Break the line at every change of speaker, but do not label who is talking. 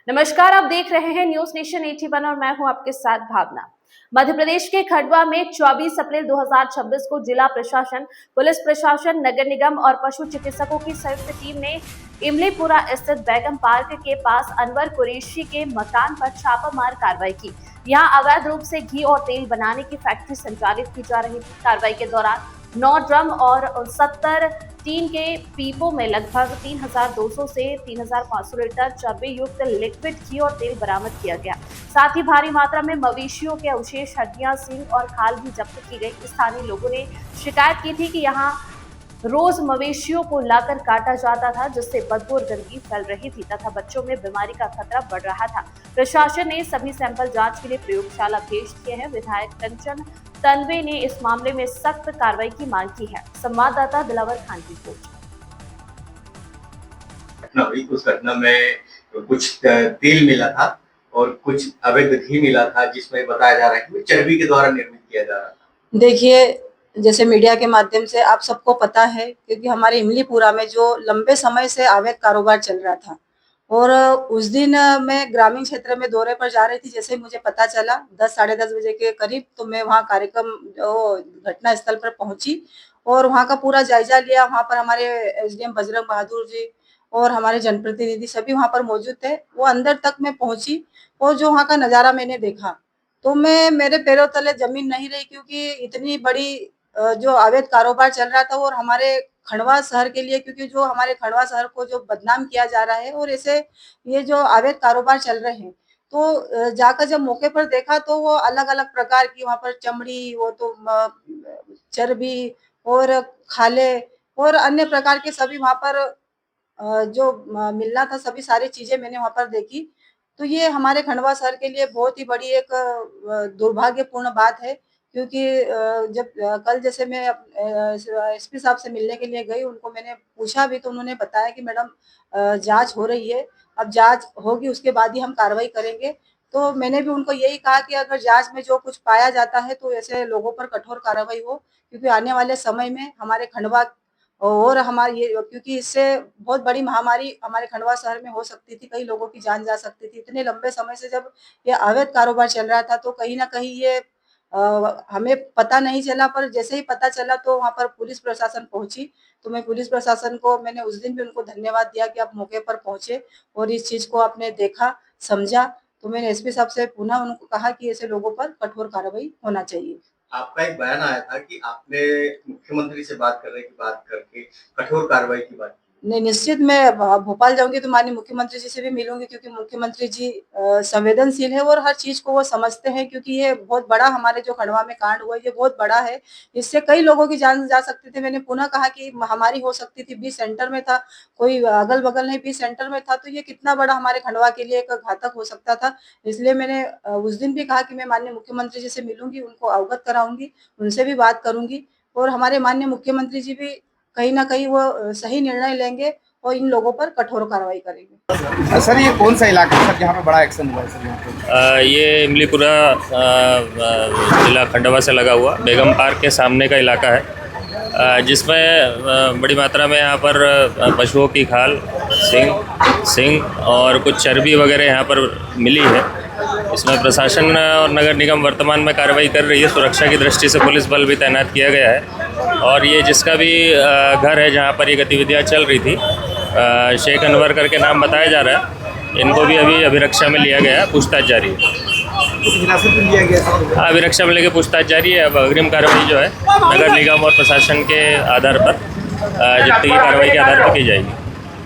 नमस्कार, आप देख रहे हैं न्यूज नेशन 81 और मैं हूं आपके साथ भावना। मध्य प्रदेश के खंडवा में 24 अप्रैल 2026 को जिला प्रशासन, पुलिस प्रशासन, नगर निगम और पशु चिकित्सकों की संयुक्त टीम ने इमलीपुरा स्थित बेगम पार्क के पास अनवर कुरैशी के मकान पर छापामार कार्रवाई की। यहां अवैध रूप से घी और तेल बनाने की फैक्ट्री संचालित की जा रही थी। कार्रवाई के दौरान 9 ड्रम और 70 टीन के पीपों में लगभग 3200 से 3500 लीटर चर्बी युक्त लिक्विड घी और तेल बरामद किया गया। साथ ही भारी मात्रा में मवेशियों के अवशेष, हड्डियां, सींग और खाल भी जब्त की गई। स्थानीय लोगों ने शिकायत की थी कि यहां रोज मवेशियों को लाकर काटा जाता था, जिससे बदबू और गंदगी फैल रही थी तथा बच्चों में बीमारी का खतरा बढ़ रहा था। प्रशासन ने सभी सैंपल जांच के लिए प्रयोगशाला भेज दिए हैं। विधायक कंचन तन्वे ने इस मामले में सख्त कार्रवाई की मांग की है। संवाददाता दिलावर खान की रिपोर्ट।
घटना हुई, उस घटना में कुछ तेल मिला था और कुछ अवैध घी मिला था, जिसमें बताया जा रहा है कि चर्बी के द्वारा निर्मित किया जा रहा था।
देखिए, जैसे मीडिया के माध्यम से आप सबको पता है, क्योंकि हमारे इमलीपुरा में जो लंबे समय से अवैध कारोबार चल रहा था और उस दिन मैं ग्रामीण क्षेत्र में दौरे पर जा रही थी। जैसे मुझे पता चला 10 साढ़े 10 बजे के करीब, तो मैं वहाँ कार्यक्रम घटना स्थल पर पहुंची और वहाँ का पूरा जायजा लिया। वहाँ पर हमारे एसडीएम बजरंग बहादुर जी और हमारे जनप्रतिनिधि सभी वहाँ पर मौजूद थे। वो अंदर तक मैं पहुंची और जो वहाँ का नज़ारा मैंने देखा तो मेरे पैरों तले जमीन नहीं रही, क्योंकि इतनी बड़ी जो अवैध कारोबार चल रहा था और हमारे खंडवा शहर के लिए, क्योंकि जो हमारे खंडवा शहर को जो बदनाम किया जा रहा है और ऐसे ये जो अवैध कारोबार चल रहे हैं, तो जाकर जब मौके पर देखा तो वो अलग-अलग प्रकार की वहाँ पर चमड़ी, वो तो चर्बी और खाले और अन्य प्रकार के सभी वहाँ पर जो मिलना था, सभी सारी चीजें मैंने वहाँ पर देखी। तो ये हमारे खंडवा शहर के लिए बहुत ही बड़ी एक दुर्भाग्यपूर्ण बात है, क्योंकि जब कल जैसे मैं एसपी साहब से मिलने के लिए गई, उनको मैंने पूछा भी तो उन्होंने बताया कि मैडम जांच हो रही है, अब जांच होगी उसके बाद ही हम कार्रवाई करेंगे। तो मैंने भी उनको यही कहा कि अगर जांच में जो कुछ पाया जाता है तो ऐसे लोगों पर कठोर कार्रवाई हो, क्योंकि आने वाले समय में हमारे खंडवा और हमारी ये, क्योंकि इससे बहुत बड़ी महामारी हमारे खंडवा शहर में हो सकती थी, कई लोगों की जान जा सकती थी। इतने लंबे समय से जब ये अवैध कारोबार चल रहा था तो कहीं न कहीं ये हमें पता नहीं चला, पर जैसे ही पता चला तो वहाँ पर पुलिस प्रशासन पहुंची। तो मैं पुलिस प्रशासन को, मैंने उस दिन भी उनको धन्यवाद दिया कि आप मौके पर पहुंचे और इस चीज़ को आपने देखा, समझा। तो मैंने एसपी साहब से पुनः उनको कहा कि ऐसे लोगों पर कठोर कार्रवाई होना चाहिए।
आपका एक बयान आया था कि आपने मुख्यमंत्री से बात करने की बात करके कठोर कार्रवाई की बात की।
नहीं, निश्चित मैं भोपाल जाऊंगी तो माननीय मुख्यमंत्री जी से भी मिलूंगी, क्योंकि मुख्यमंत्री जी संवेदनशील है और हर चीज को वो समझते हैं, क्योंकि ये बहुत बड़ा हमारे जो खंडवा में कांड हुआ, ये बहुत बड़ा है। इससे कई लोगों की जान जा सकती थी। मैंने पुनः कहा कि महामारी हो सकती थी, 20 सेंटर में था, कोई अगल बगल नहीं, 20 सेंटर में था, तो ये कितना बड़ा हमारे खंडवा के लिए एक घातक हो सकता था। इसलिए मैंने उस दिन भी कहा कि मैं माननीय मुख्यमंत्री जी से मिलूंगी, उनको अवगत कराऊंगी, उनसे भी बात करूंगी और हमारे माननीय मुख्यमंत्री जी भी कहीं न कहीं वो सही निर्णय लेंगे और इन लोगों पर कठोर कार्रवाई करेंगे।
सर, ये कौन सा इलाका है सर जहाँ पे बड़ा एक्शन हुआ है सर यहाँ पे?
ये इमलीपुरा जिला खंडवा से लगा हुआ बेगम पार्क के सामने का इलाका है, जिसमें बड़ी मात्रा में यहाँ पर पशुओं की खाल, सिंग और कुछ चर्बी वगैरह यहाँ पर मिली है। इसमें प्रशासन और नगर निगम वर्तमान में कार्रवाई कर रही है। सुरक्षा की दृष्टि से पुलिस बल भी तैनात किया गया है और ये जिसका भी घर है जहाँ पर ये गतिविधियाँ चल रही थी, शेख अनवर करके नाम बताया जा रहा है। इनको भी अभी अभिरक्षा में लिया गया है, पूछताछ जारी है।
हिरासत में लिया गया सर?
हाँ, अभिरक्षा में लेके पूछताछ जारी है। अब अग्रिम कार्रवाई जो है नगर निगम और प्रशासन के आधार पर जब्ती की कार्रवाई के आधार पर की जाएगी।